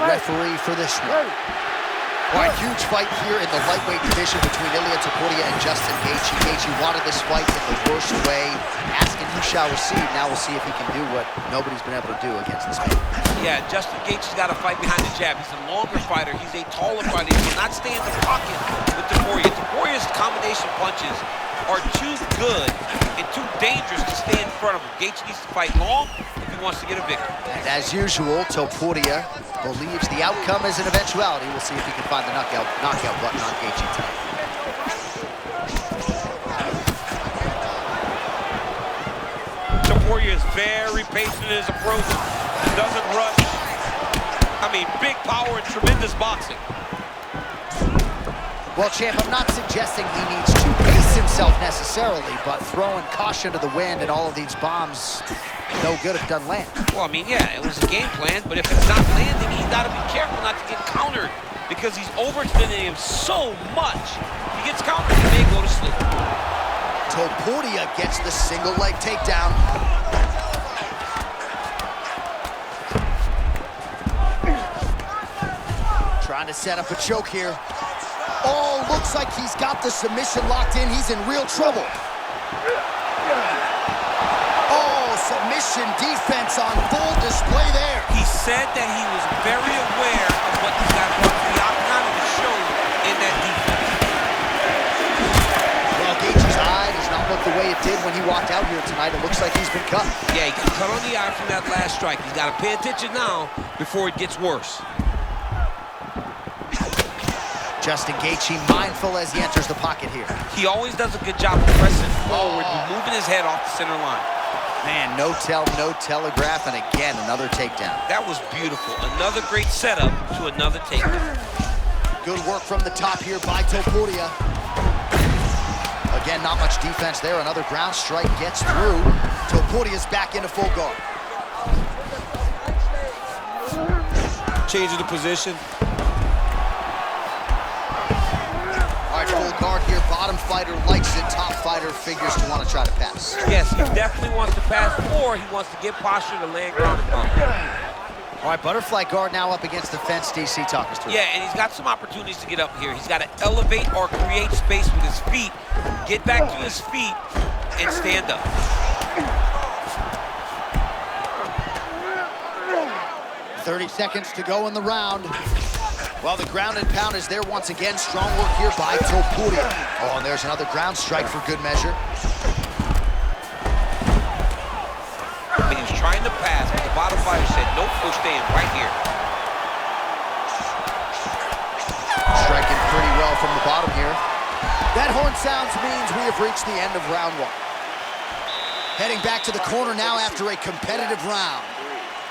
referee for this one. All right, huge fight here in the lightweight division between Ilia Topuria and Justin Gaethje. Gaethje wanted this fight in the worst way. Asking who shall receive. Now we'll see if he can do what nobody's been able to do against this man. Yeah, Justin Gaethje's got to fight behind the jab. He's a longer fighter. He's a taller fighter. He will not stay in the pocket with Topuria. Topuria's combination punches are too good and too dangerous to stay in front of him. Gaethje needs to fight long if he wants to get a victory. And as usual, Topuria believes the outcome is an eventuality. We'll see if he can find the knockout button on Gaethje tonight. Topuria is very patient in his approach. He doesn't rush. I mean, big power and tremendous boxing. Well, champ, I'm not suggesting he needs to pace himself necessarily, but throwing caution to the wind and all of these bombs, no good if it doesn't land. Well, I mean, yeah, it was a game plan, but if it's not landing, he's got to be careful not to get countered because he's overextending him so much. If he gets countered, he may go to sleep. Topuria gets the single leg takedown. Trying to set up a choke here. Oh, looks like he's got the submission locked in. He's in real trouble. Oh, submission defense on full display there. He said that he was very aware of what he's got brought to the octagon and it showed in that defense. Well, Gaethje's eye does not look the way it did when he walked out here tonight. It looks like he's been cut. Yeah, he got cut on the eye from that last strike. He's got to pay attention now before it gets worse. Justin Gaethje mindful as he enters the pocket here. He always does a good job of pressing forward, moving his head off the center line. Man, no tell, no telegraph, and again, another takedown. That was beautiful. Another great setup to another takedown. Good work from the top here by Topuria. Again, not much defense there. Another ground strike gets through. Topuria's back into full guard. Changing the position. Full guard here, bottom fighter likes it, top fighter figures to want to try to pass. Yes, he definitely wants to pass, or he wants to get posture to land ground and pound. All right, butterfly guard now up against the fence. DC, talk us through. Yeah, and he's got some opportunities to get up here. He's got to elevate or create space with his feet, get back to his feet, and stand up. .30 seconds to go in the round. Well, the ground and pound is there once again. Strong work here by Topuria. Oh, and there's another ground strike for good measure. I mean, he's trying to pass, but the bottom fighter said, nope, we're staying right here. Striking pretty well from the bottom here. That horn sounds means we have reached the end of round one. Heading back to the corner now after a competitive round.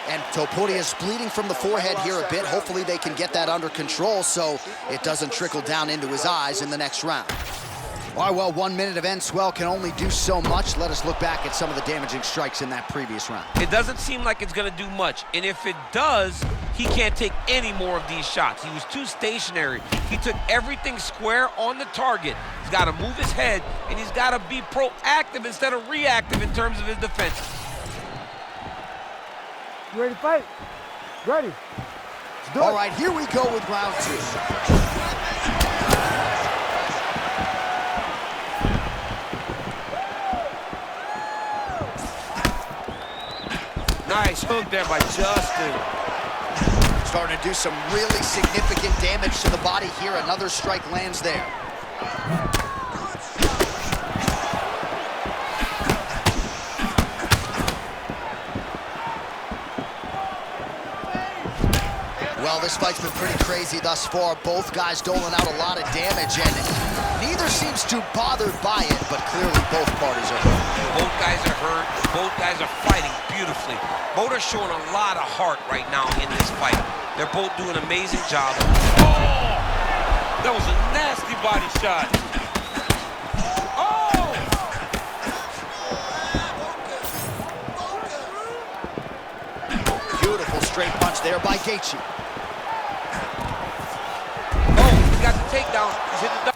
And Topuria's bleeding from the forehead here a bit. Hopefully they can get that under control so it doesn't trickle down into his eyes in the next round. All right, well, 1 minute of end swell can only do so much. Let us look back at some of the damaging strikes in that previous round. It doesn't seem like it's going to do much. And if it does, he can't take any more of these shots. He was too stationary. He took everything square on the target. He's got to move his head, and he's got to be proactive instead of reactive in terms of his defense. You ready to fight? Ready. Let's do it. All right, here we go with round two. Nice hook there by Justin. Starting to do some really significant damage to the body here. Another strike lands there. Well, this fight's been pretty crazy thus far. Both guys doling out a lot of damage, and neither seems too bothered by it, but clearly both parties are hurt. Both guys are hurt. Both guys are fighting beautifully. Both are showing a lot of heart right now in this fight. They're both doing an amazing job. Oh! That was a nasty body shot. Oh! Beautiful straight punch there by Gaethje. He got the takedown. He's hit the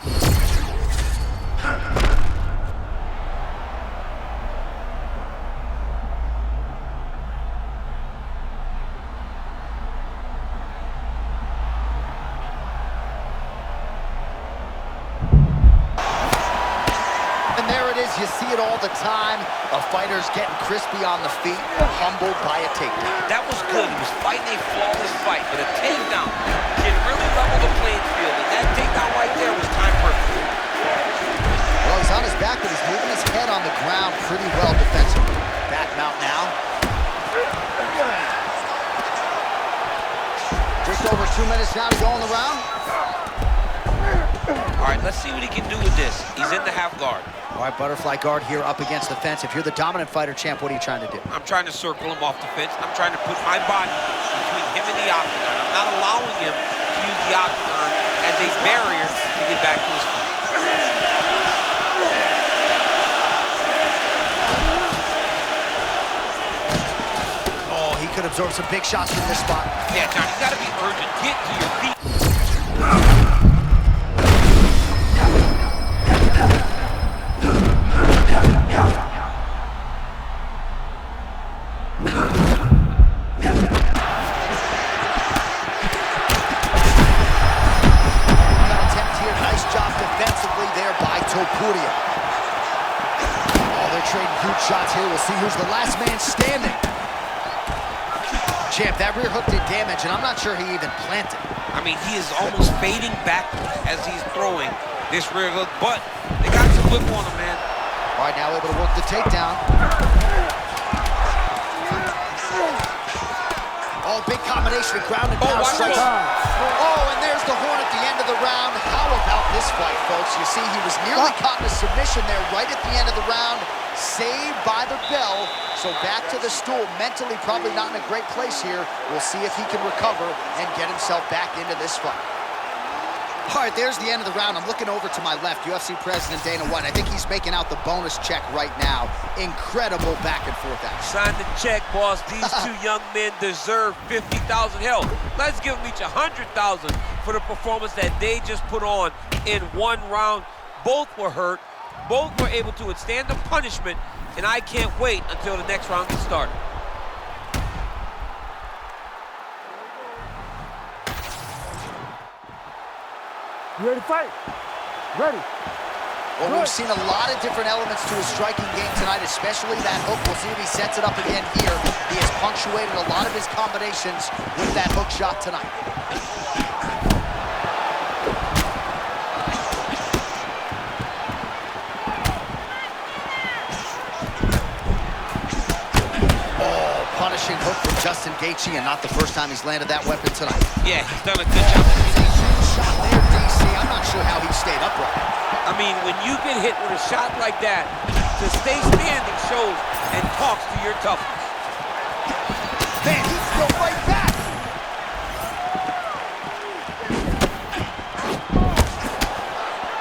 you see it all the time. A fighter's getting crispy on the feet, humbled by a takedown. That was good. He was fighting a flawless fight, but a takedown can really level the playing field, and that takedown right there was time perfect. Well, he's on his back, but he's moving his head on the ground pretty well defensively. Back mount now. Just over 2 minutes now to go in the round. All right, let's see what he can do with this. He's in the half guard. All right, butterfly guard here up against the fence. If you're the dominant fighter, champ, what are you trying to do? I'm trying to circle him off the fence. I'm trying to put my body between him and the octagon. I'm not allowing him to use the octagon as a barrier to get back to his feet. Oh, he could absorb some big shots from this spot. Yeah, John, you gotta be urgent. Get to your feet. Topuria. Oh, they're trading huge shots here. We'll see who's the last man standing. Champ, that rear hook did damage, and I'm not sure he even planted. I mean, he is almost fading back as he's throwing this rear hook, but they got some whip on him, man. All right, now able to work the takedown. Oh, big combination of ground and pound strikes. Oh, and there's the horn at the end of the round. How about this fight, folks? You see, he was nearly caught in a submission there right at the end of the round. Saved by the bell. So back to the stool. Mentally probably not in a great place here. We'll see if he can recover and get himself back into this fight. All right, there's the end of the round. I'm looking over to my left, UFC President Dana White. I think he's making out the bonus check right now. Incredible back and forth action. Sign the check, boss. These two young men deserve 50,000. Hell, let's give them each 100,000 for the performance that they just put on in one round. Both were hurt. Both were able to withstand the punishment, and I can't wait until the next round gets started. You ready to fight? Ready. Well, we've seen a lot of different elements to his striking game tonight, especially that hook. We'll see if he sets it up again here. He has punctuated a lot of his combinations with that hook shot tonight. Oh, punishing hook from Justin Gaethje, and not the first time he's landed that weapon tonight. Yeah, he's done a good job. Shot there, DC. I'm not sure how he stayed upright. I mean, when you get hit with a shot like that, to stay standing shows and talks to your toughness. Man, he's still right back.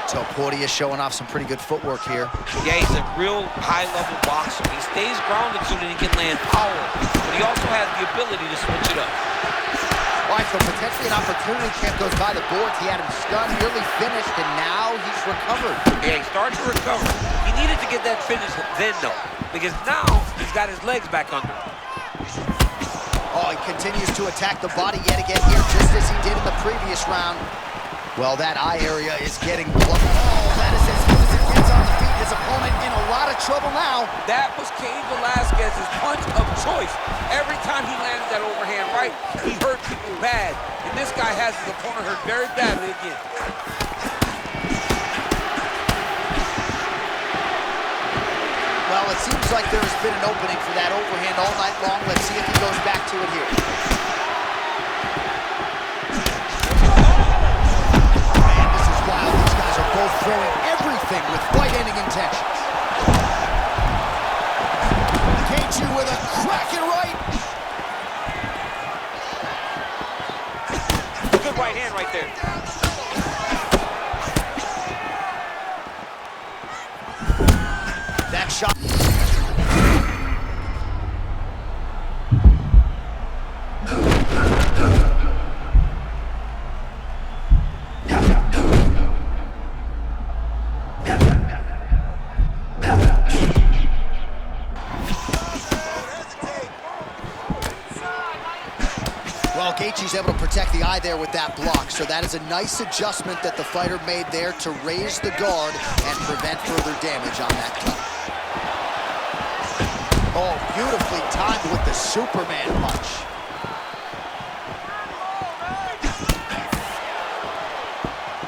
Topuria showing off some pretty good footwork here. Yeah, he's a real high-level boxer. He stays grounded so that he can land power, but he also has the ability to switch it up. All right, so potentially an opportunity. Champ goes by the boards. He had him stunned, nearly finished, and now he's recovered. Yeah, he started to recover. He needed to get that finish then, though, because now he's got his legs back under him. Oh, he continues to attack the body yet again here, just as he did in the previous round. Well, that eye area is getting blown. Oh, that is as good as it gets on the feet. His opponent in a lot of trouble now. That was Cain Velasquez's punch of choice. Every time he landed that overhand right, he hurt people bad. And this guy has his opponent hurt very badly again. Well, it seems like there has been an opening for that overhand all night long. Let's see if he goes back to it here. Man, this is wild. These guys are both throwing everything with fight-ending intentions. Gaethje with a cracking right. Good right hand right there. That shot. Well, Gaethje's able to protect the eye there with that block, so that is a nice adjustment that the fighter made there to raise the guard and prevent further damage on that cut. Oh, beautifully timed with the Superman punch.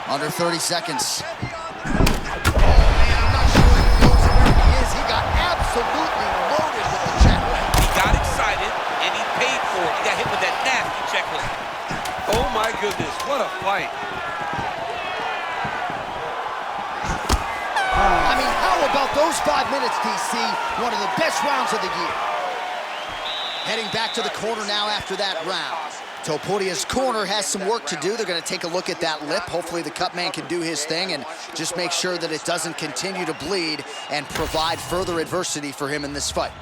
Under 30 seconds. Oh, man, I'm not sure he knows where he is. He got absolutely loaded with the check hook. He got excited, and he paid for it. He got hit with that nasty check hook. Oh, my goodness, what a fight. I mean, how about those 5 minutes, DC? One of the best rounds of the year. Heading back to the corner now after that round. Topuria's corner has some work to do. They're going to take a look at that lip. Hopefully the cut man can do his thing and just make sure that it doesn't continue to bleed and provide further adversity for him in this fight.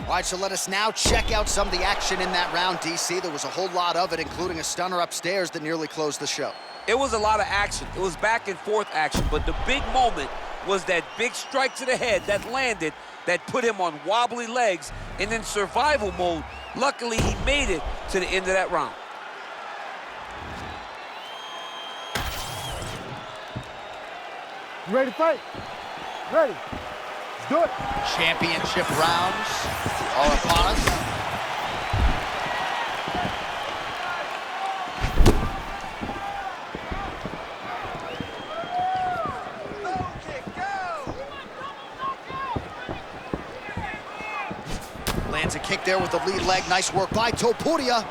All right, so let us now check out some of the action in that round, DC. There was a whole lot of it, including a stunner upstairs that nearly closed the show. It was a lot of action. It was back and forth action, but the big moment was that big strike to the head that landed, that put him on wobbly legs, and in survival mode. Luckily, he made it to the end of that round. You ready to fight? Ready. Let's do it. Championship rounds are upon us. Lands a kick there with the lead leg. Nice work by Topuria.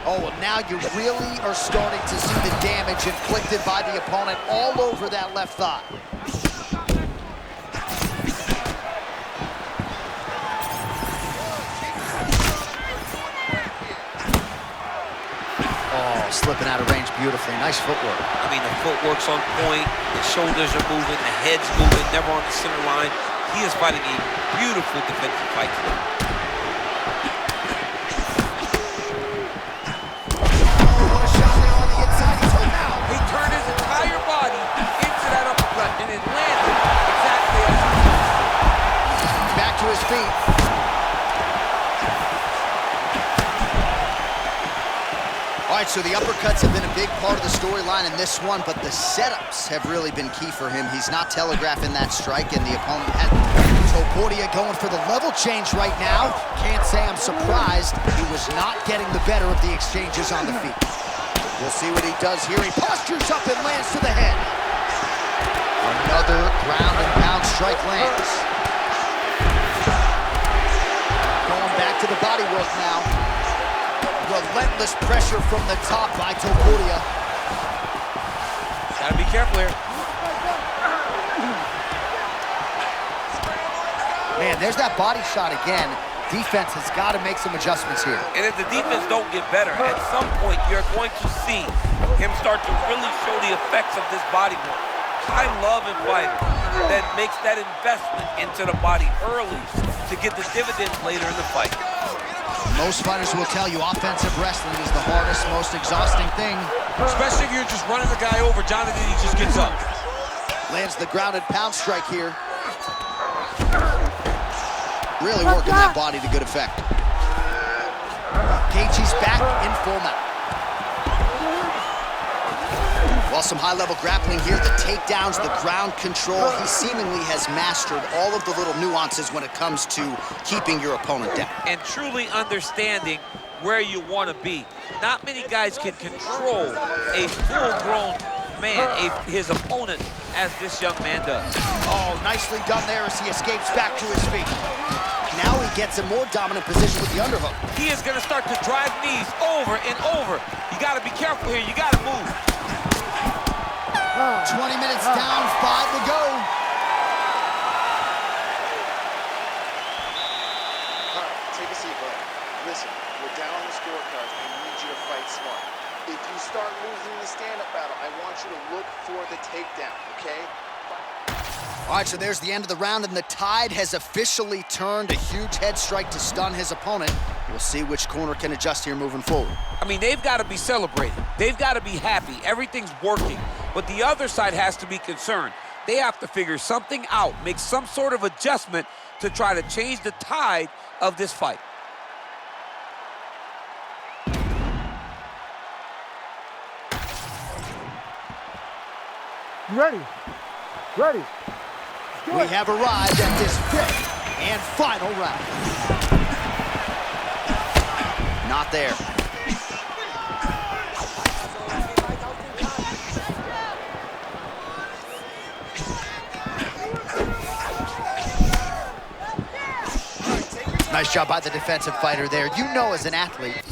Oh, well, now you really are starting to see the damage inflicted by the opponent all over that left thigh. Oh, slipping out of range beautifully. Nice footwork. I mean, the footwork's on point, the shoulders are moving, the head's moving, never on the center line. He is fighting a beautiful defensive fight today. He turned his entire body into that uppercut, and it landed exactly as he was. Back to his feet. All right, so the uppercuts have been a big part of the storyline in this one, but the setups have really been key for him. He's not telegraphing that strike, and the opponent has Topuria going for the level change right now. Can't say I'm surprised. He was not getting the better of the exchanges on the feet. We'll see what he does here. He postures up and lands to the head. Another ground and pound strike lands. Going back to the body work now. Relentless pressure from the top by Topuria. Gotta be careful here. Man, there's that body shot again. Defense has got to make some adjustments here. And if the defense don't get better, at some point you're going to see him start to really show the effects of this body work. I love a fighter that makes that investment into the body early to get the dividends later in the fight. Most fighters will tell you offensive wrestling is the hardest, most exhausting thing. Especially if you're just running the guy over. Jonathan, he just gets up. Lands the grounded pound strike here. Really working that body to good effect. Gaethje's back in full mount. While some high-level grappling here, the takedowns, the ground control, he seemingly has mastered all of the little nuances when it comes to keeping your opponent down. And truly understanding where you want to be. Not many guys can control a full-grown man, his opponent, as this young man does. Oh, nicely done there as he escapes back to his feet. Now he gets a more dominant position with the underhook. He is going to start to drive knees over and over. You got to be careful here. You got to move. 20 minutes down, 5 to go. All right, take a seat, bud. Listen, we're down on the scorecard. I need you to fight smart. If you start losing the stand-up battle, I want you to look for the takedown, okay? All right, so there's the end of the round, and the tide has officially turned. A huge head strike to stun his opponent. We'll see which corner can adjust here moving forward. I mean, they've got to be celebrating. They've got to be happy. Everything's working. But the other side has to be concerned. They have to figure something out, make some sort of adjustment to try to change the tide of this fight. You ready? Ready. We have arrived at this fifth and final round. Not there. Nice job by the defensive fighter there. You know, as an athlete.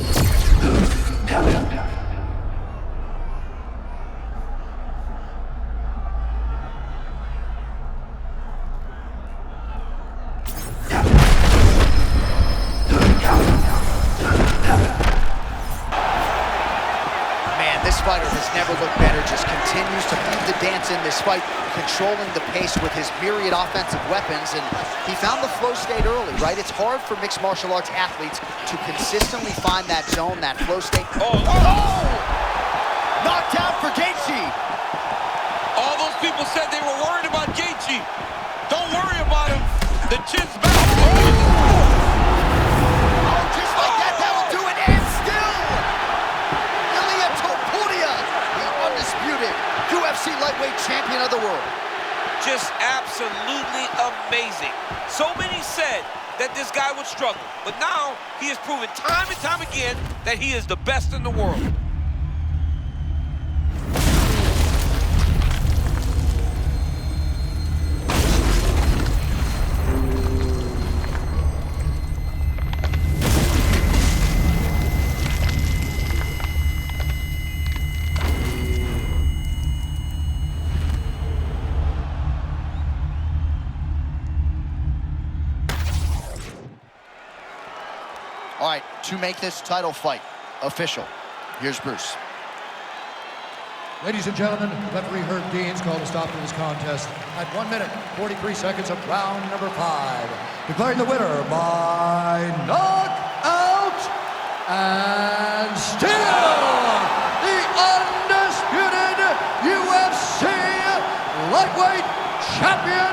This fighter has never looked better, just continues to lead the dance in this fight, controlling the pace with his myriad offensive weapons, and he found the flow state early, right? It's hard for mixed martial arts athletes to consistently find that zone, that flow state. Oh! Knocked out for Gaethje. All those people said they were worried about Gaethje. Don't worry about him. The chin's back. Oh, just like that, that will do it, and still! Ilia Topuria, the undisputed UFC lightweight champion of the world. Just absolutely amazing. So many said that this guy would struggle, but now he has proven time and time again that he is the best in the world. All right, to make this title fight official, here's Bruce. Ladies and gentlemen, referee Herb Dean's called a stop to this contest at 1 minute, 43 seconds of round number 5. Declaring the winner by knockout and still the undisputed UFC lightweight champion,